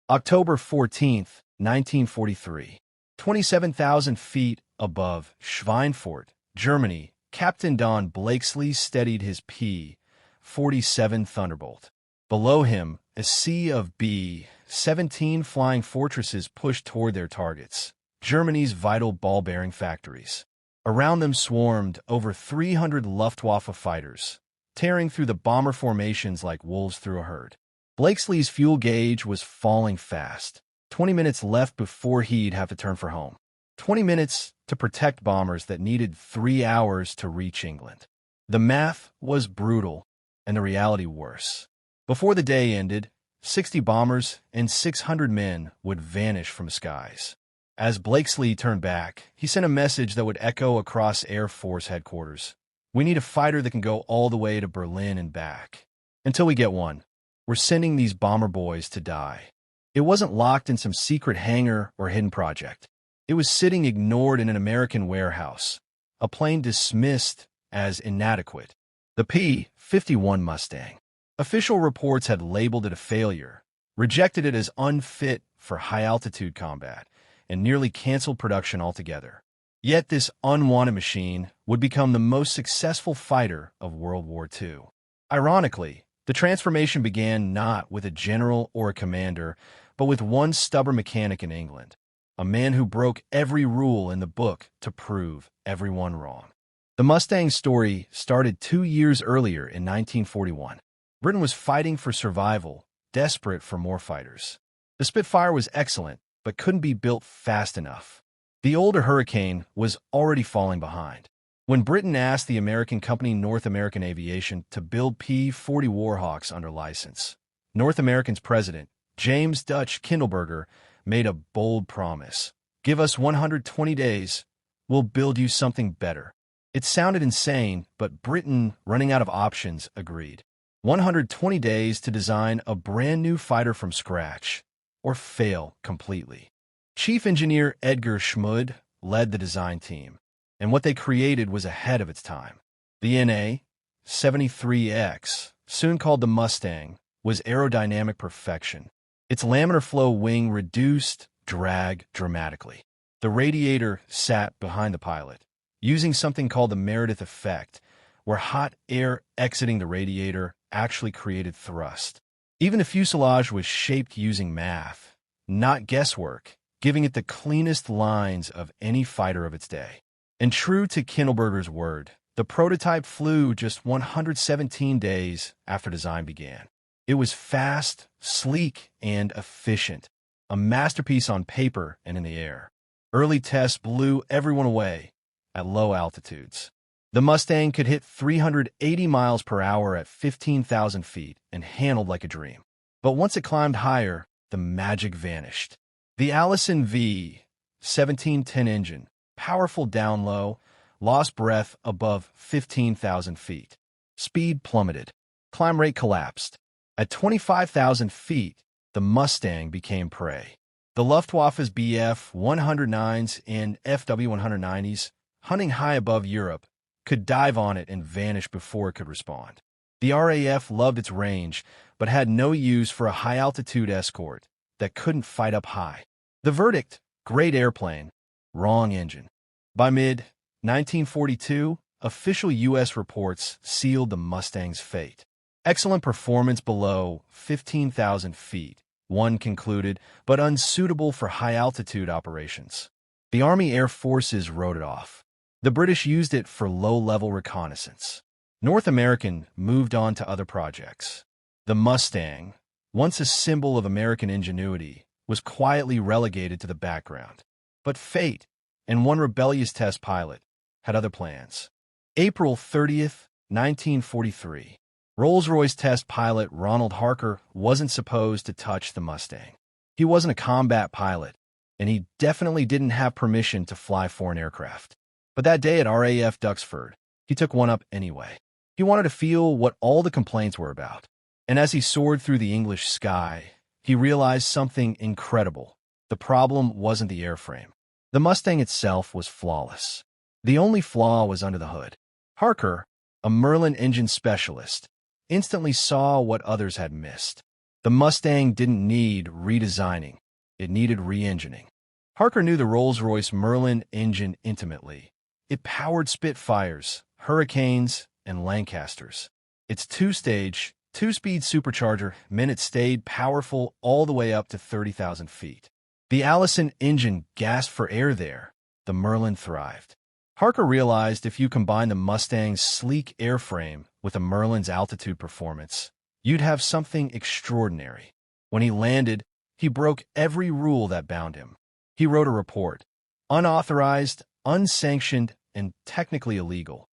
October 14th, 1943. 27,000 feet above Schweinfurt, Germany, Captain Don Blakesley steadied his P-47 Thunderbolt. Below him, a sea of B-17 flying fortresses pushed toward their targets, Germany's vital ball-bearing factories. Around them swarmed over 300 Luftwaffe fighters, tearing through the bomber formations like wolves through a herd. Blakesley's fuel gauge was falling fast. 20 minutes left before he'd have to turn for home. 20 minutes to protect bombers that needed 3 hours to reach England. The math was brutal, and the reality worse. Before the day ended, 60 bombers and 600 men would vanish from the skies. As Blakesley turned back, he sent a message that would echo across Air Force headquarters. "We need a fighter that can go all the way to Berlin and back. Until we get one, we're sending these bomber boys to die." It wasn't locked in some secret hangar or hidden project. It was sitting ignored in an American warehouse, a plane dismissed as inadequate. The P-51 Mustang. Official reports had labeled it a failure, rejected it as unfit for high-altitude combat, and nearly canceled production altogether. Yet this unwanted machine would become the most successful fighter of World War II. Ironically, the transformation began not with a general or a commander, but with one stubborn mechanic in England, a man who broke every rule in the book to prove everyone wrong. The Mustang story started 2 years earlier in 1941. Britain was fighting for survival, desperate for more fighters. The Spitfire was excellent, but couldn't be built fast enough. The older Hurricane was already falling behind. When Britain asked the American company North American Aviation to build P-40 Warhawks under license, North American's president, James Dutch Kindleberger, made a bold promise. "Give us 120 days, we'll build you something better." It sounded insane, but Britain, running out of options, agreed. 120 days to design a brand new fighter from scratch, or fail completely. Chief Engineer Edgar Schmud led the design team, and what they created was ahead of its time. The NA-73X, soon called the Mustang, was aerodynamic perfection. Its laminar flow wing reduced drag dramatically. The radiator sat behind the pilot, using something called the Meredith effect, where hot air exiting the radiator actually created thrust. Even the fuselage was shaped using math, not guesswork, giving it the cleanest lines of any fighter of its day. And true to Kindleberger's word, the prototype flew just 117 days after design began. It was fast, sleek, and efficient, a masterpiece on paper and in the air. Early tests blew everyone away at low altitudes. The Mustang could hit 380 miles per hour at 15,000 feet and handled like a dream. But once it climbed higher, the magic vanished. The Allison V-1710 engine, powerful down low, lost breath above 15,000 feet. Speed plummeted. Climb rate collapsed. At 25,000 feet, the Mustang became prey. The Luftwaffe's Bf-109s and Fw-190s, hunting high above Europe, could dive on it and vanish before it could respond. The RAF loved its range, but had no use for a high-altitude escort that couldn't fight up high. The verdict: great airplane, wrong engine. By mid-1942, official U.S. reports sealed the Mustang's fate. Excellent performance below 15,000 feet, one concluded, but unsuitable for high-altitude operations. The Army Air Forces wrote it off. The British used it for low-level reconnaissance. North American moved on to other projects. The Mustang, once a symbol of American ingenuity, was quietly relegated to the background. But fate, and one rebellious test pilot, had other plans. April 30th, 1943. Rolls-Royce test pilot Ronald Harker wasn't supposed to touch the Mustang. He wasn't a combat pilot, and he definitely didn't have permission to fly foreign aircraft. But that day at RAF Duxford, he took one up anyway. He wanted to feel what all the complaints were about. And as he soared through the English sky, he realized something incredible. The problem wasn't the airframe. The Mustang itself was flawless. The only flaw was under the hood. Harker, a Merlin engine specialist, instantly saw what others had missed. The Mustang didn't need redesigning. It needed re-engining. Harker knew the Rolls-Royce Merlin engine intimately. It powered Spitfires, Hurricanes, and Lancasters. Its two-stage, two-speed supercharger meant it stayed powerful all the way up to 30,000 feet. The Allison engine gasped for air there. The Merlin thrived. Harker realized if you combine the Mustang's sleek airframe with the Merlin's altitude performance, you'd have something extraordinary. When he landed, he broke every rule that bound him. He wrote a report, unauthorized, unsanctioned, and technically illegal,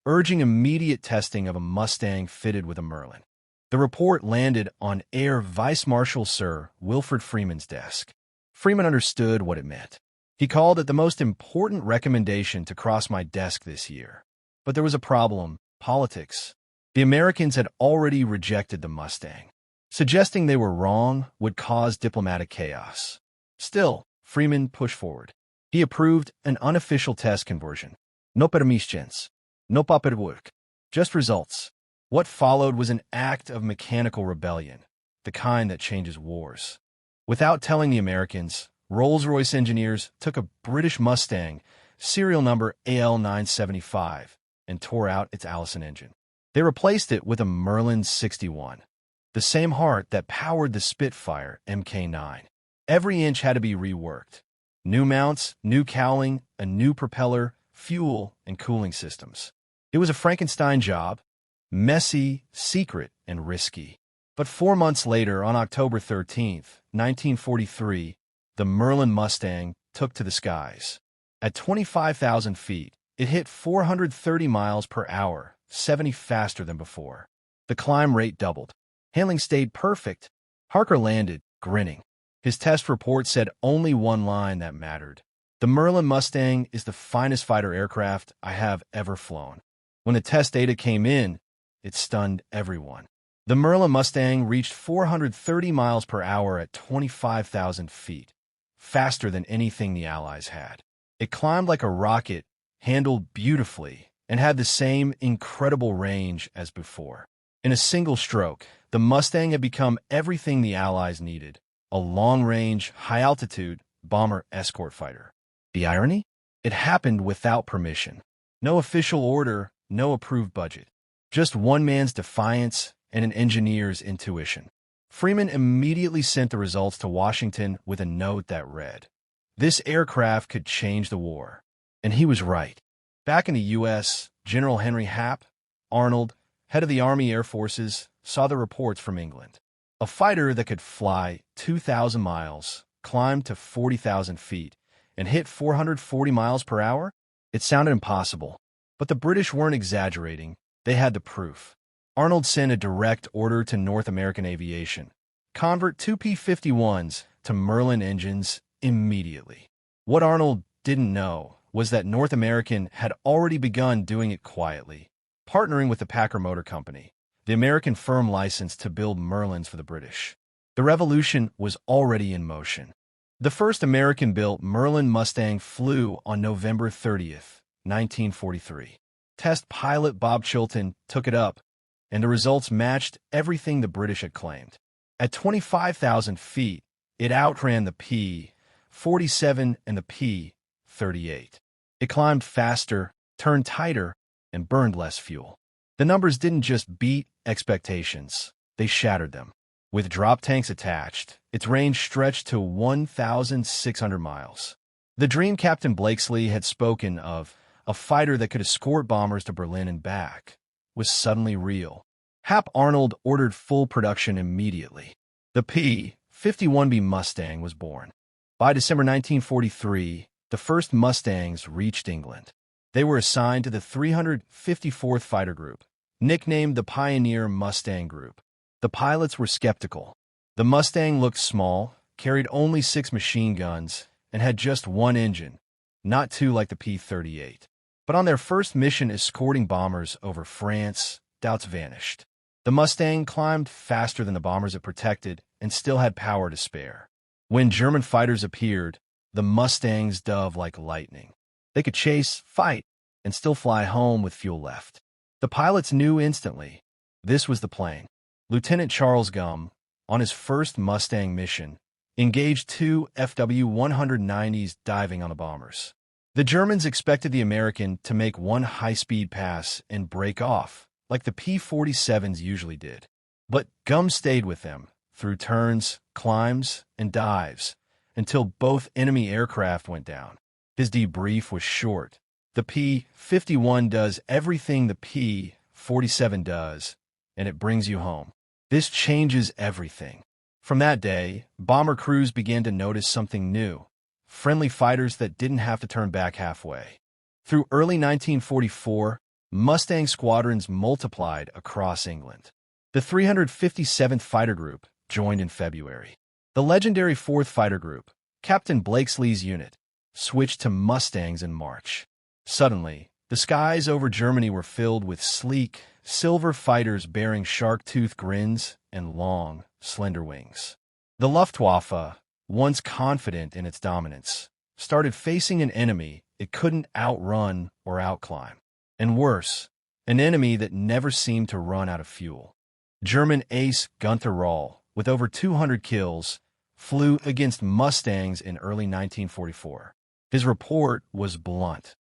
urging immediate testing of a Mustang fitted with a Merlin. The report landed on Air Vice Marshal Sir Wilfred Freeman's desk. Freeman understood what it meant. He called it the most important recommendation to cross my desk this year. But there was a problem: politics. The Americans had already rejected the Mustang. Suggesting they were wrong would cause diplomatic chaos. Still, Freeman pushed forward. He approved an unofficial test conversion. No permissions. No paperwork. Just results. What followed was an act of mechanical rebellion, the kind that changes wars. Without telling the Americans, Rolls-Royce engineers took a British Mustang, serial number AL975, and tore out its Allison engine. They replaced it with a Merlin 61, the same heart that powered the Spitfire Mk9. Every inch had to be reworked. New mounts, new cowling, a new propeller, fuel, and cooling systems. It was a Frankenstein job, messy, secret, and risky. But 4 months later, on October 13, 1943, the Merlin Mustang took to the skies. At 25,000 feet, it hit 430 miles per hour, 70 faster than before. The climb rate doubled. Handling stayed perfect. Harker landed, grinning. His test report said only one line that mattered. The Merlin Mustang is the finest fighter aircraft I have ever flown. When the test data came in, it stunned everyone. The Merlin Mustang reached 430 miles per hour at 25,000 feet, faster than anything the Allies had. It climbed like a rocket, handled beautifully, and had the same incredible range as before. In a single stroke, the Mustang had become everything the Allies needed: a long-range, high-altitude bomber escort fighter. The irony? It happened without permission. No official order, no approved budget. Just one man's defiance and an engineer's intuition. Freeman immediately sent the results to Washington with a note that read, "This aircraft could change the war." And he was right. Back in the U.S., General Henry Hap Arnold, head of the Army Air Forces, saw the reports from England. A fighter that could fly 2,000 miles, climb to 40,000 feet, and hit 440 miles per hour? It sounded impossible. But the British weren't exaggerating. They had the proof. Arnold sent a direct order to North American Aviation: convert 2 P-51s to Merlin engines immediately. What Arnold didn't know was that North American had already begun doing it quietly, partnering with the Packer Motor Company, the American firm licensed to build Merlins for the British. The revolution was already in motion. The first American-built Merlin Mustang flew on November 30th, 1943. Test pilot Bob Chilton took it up, and the results matched everything the British had claimed. At 25,000 feet, it outran the P-47 and the P-38. It climbed faster, turned tighter, and burned less fuel. The numbers didn't just beat expectations, they shattered them. With drop tanks attached, its range stretched to 1,600 miles. The dream Captain Blakesley had spoken of, a fighter that could escort bombers to Berlin and back, was suddenly real. Hap Arnold ordered full production immediately. The P-51B Mustang was born. By December 1943, the first Mustangs reached England. They were assigned to the 354th Fighter Group, nicknamed the Pioneer Mustang Group. The pilots were skeptical. The Mustang looked small, carried only 6 machine guns, and had just one engine, not 2 like the P-38. But on their first mission escorting bombers over France, doubts vanished. The Mustang climbed faster than the bombers it protected and still had power to spare. When German fighters appeared, the Mustangs dove like lightning. They could chase, fight, and still fly home with fuel left. The pilots knew instantly. This was the plane. Lieutenant Charles Gum, on his first Mustang mission, engaged two FW-190s diving on the bombers. The Germans expected the American to make one high-speed pass and break off, like the P-47s usually did. But Gum stayed with them, through turns, climbs, and dives, until both enemy aircraft went down. His debrief was short. The P-51 does everything the P-47 does, and it brings you home. This changes everything. From that day, bomber crews began to notice something new: friendly fighters that didn't have to turn back halfway. Through early 1944, Mustang squadrons multiplied across England. The 357th Fighter Group joined in February. The legendary 4th Fighter Group, Captain Blakesley's unit, switched to Mustangs in March. Suddenly, the skies over Germany were filled with sleek, silver fighters bearing shark-tooth grins and long, slender wings. The Luftwaffe, once confident in its dominance, started facing an enemy it couldn't outrun or outclimb. And worse, an enemy that never seemed to run out of fuel. German ace Gunther Rall, with over 200 kills, flew against Mustangs in early 1944. His report was blunt.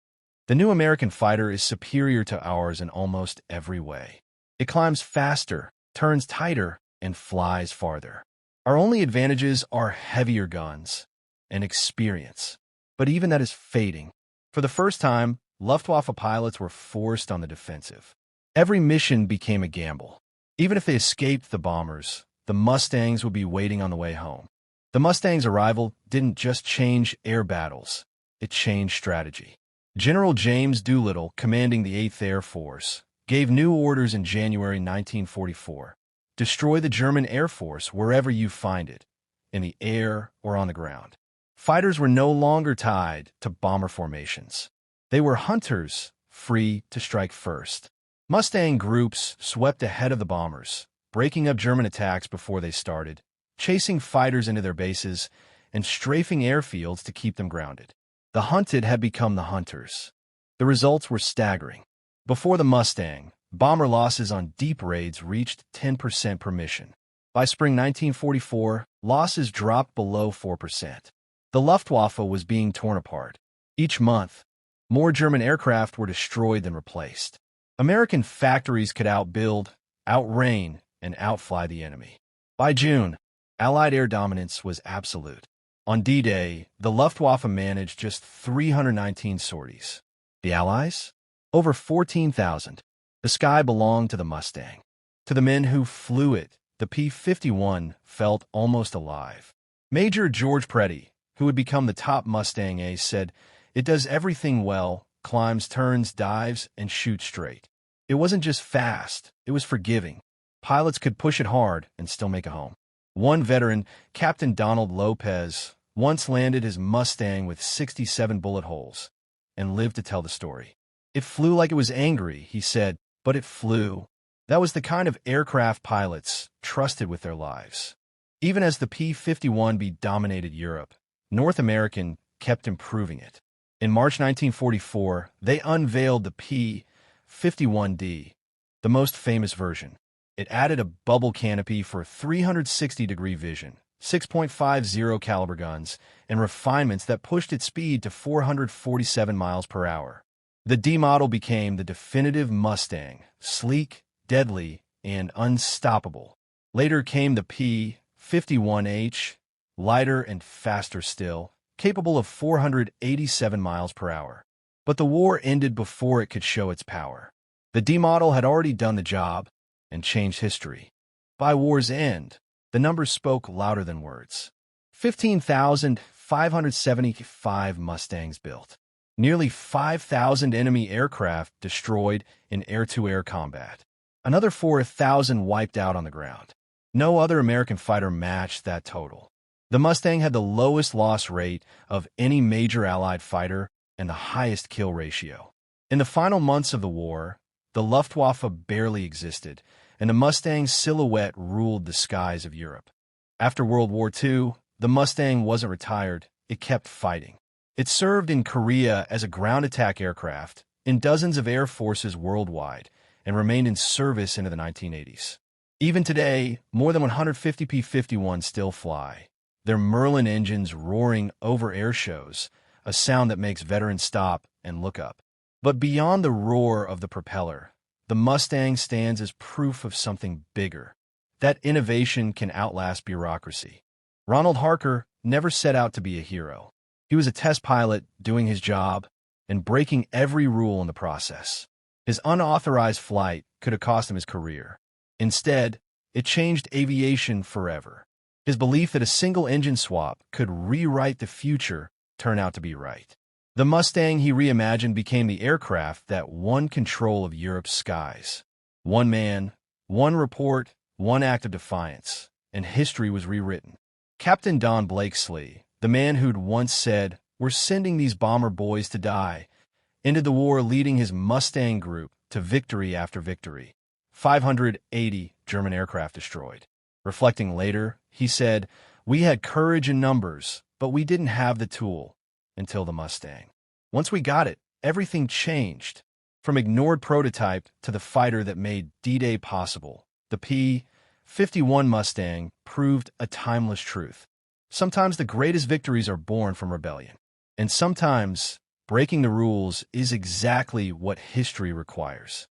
The new American fighter is superior to ours in almost every way. It climbs faster, turns tighter, and flies farther. Our only advantages are heavier guns and experience. But even that is fading. For the first time, Luftwaffe pilots were forced on the defensive. Every mission became a gamble. Even if they escaped the bombers, the Mustangs would be waiting on the way home. The Mustangs' arrival didn't just change air battles, it changed strategy. General James Doolittle, commanding the 8th Air Force, gave new orders in January 1944. Destroy the German Air Force wherever you find it, in the air or on the ground. Fighters were no longer tied to bomber formations. They were hunters, free to strike first. Mustang groups swept ahead of the bombers, breaking up German attacks before they started, chasing fighters into their bases, and strafing airfields to keep them grounded. The hunted had become the hunters. The results were staggering. Before the Mustang, bomber losses on deep raids reached 10% per mission. By spring 1944, losses dropped below 4%. The Luftwaffe was being torn apart. Each month, more German aircraft were destroyed than replaced. American factories could outbuild, outrain, and outfly the enemy. By June, Allied air dominance was absolute. On D-Day, the Luftwaffe managed just 319 sorties. The Allies? Over 14,000. The sky belonged to the Mustang. To the men who flew it, the P-51 felt almost alive. Major George Preddy, who would become the top Mustang ace, said, "It does everything well, climbs, turns, dives, and shoots straight." It wasn't just fast, it was forgiving. Pilots could push it hard and still make a home. One veteran, Captain Donald Lopez, once landed his Mustang with 67 bullet holes and lived to tell the story. "It flew like it was angry," he said, "but it flew." That was the kind of aircraft pilots trusted with their lives. Even as the P-51B dominated Europe, North American kept improving it. In March 1944, they unveiled the P-51D, the most famous version. It added a bubble canopy for 360-degree vision, 6.50 caliber guns, and refinements that pushed its speed to 447 miles per hour. The D model became the definitive Mustang, sleek, deadly, and unstoppable. Later came the P-51H, lighter and faster still, capable of 487 miles per hour. But the war ended before it could show its power. The D model had already done the job and changed history. By war's end, the numbers spoke louder than words. 15,575 Mustangs built. Nearly 5,000 enemy aircraft destroyed in air-to-air combat. Another 4,000 wiped out on the ground. No other American fighter matched that total. The Mustang had the lowest loss rate of any major Allied fighter and the highest kill ratio. In the final months of the war, the Luftwaffe barely existed, and the Mustang's silhouette ruled the skies of Europe. After World War II, the Mustang wasn't retired, it kept fighting. It served in Korea as a ground attack aircraft, in dozens of air forces worldwide, and remained in service into the 1980s. Even today, more than 150 P-51s still fly, their Merlin engines roaring over air shows, a sound that makes veterans stop and look up. But beyond the roar of the propeller, the Mustang stands as proof of something bigger, that innovation can outlast bureaucracy. Ronald Harker never set out to be a hero. He was a test pilot doing his job and breaking every rule in the process. His unauthorized flight could have cost him his career. Instead, it changed aviation forever. His belief that a single engine swap could rewrite the future turned out to be right. The Mustang he reimagined became the aircraft that won control of Europe's skies. One man, one report, one act of defiance, and history was rewritten. Captain Don Blakesley, the man who'd once said, "We're sending these bomber boys to die," ended the war leading his Mustang group to victory after victory. 580 German aircraft destroyed. Reflecting later, he said, "We had courage in numbers, but we didn't have the tool until the Mustang. Once we got it, everything changed. From ignored prototype to the fighter that made D-Day possible, the P-51 Mustang proved a timeless truth. Sometimes the greatest victories are born from rebellion. And sometimes breaking the rules is exactly what history requires."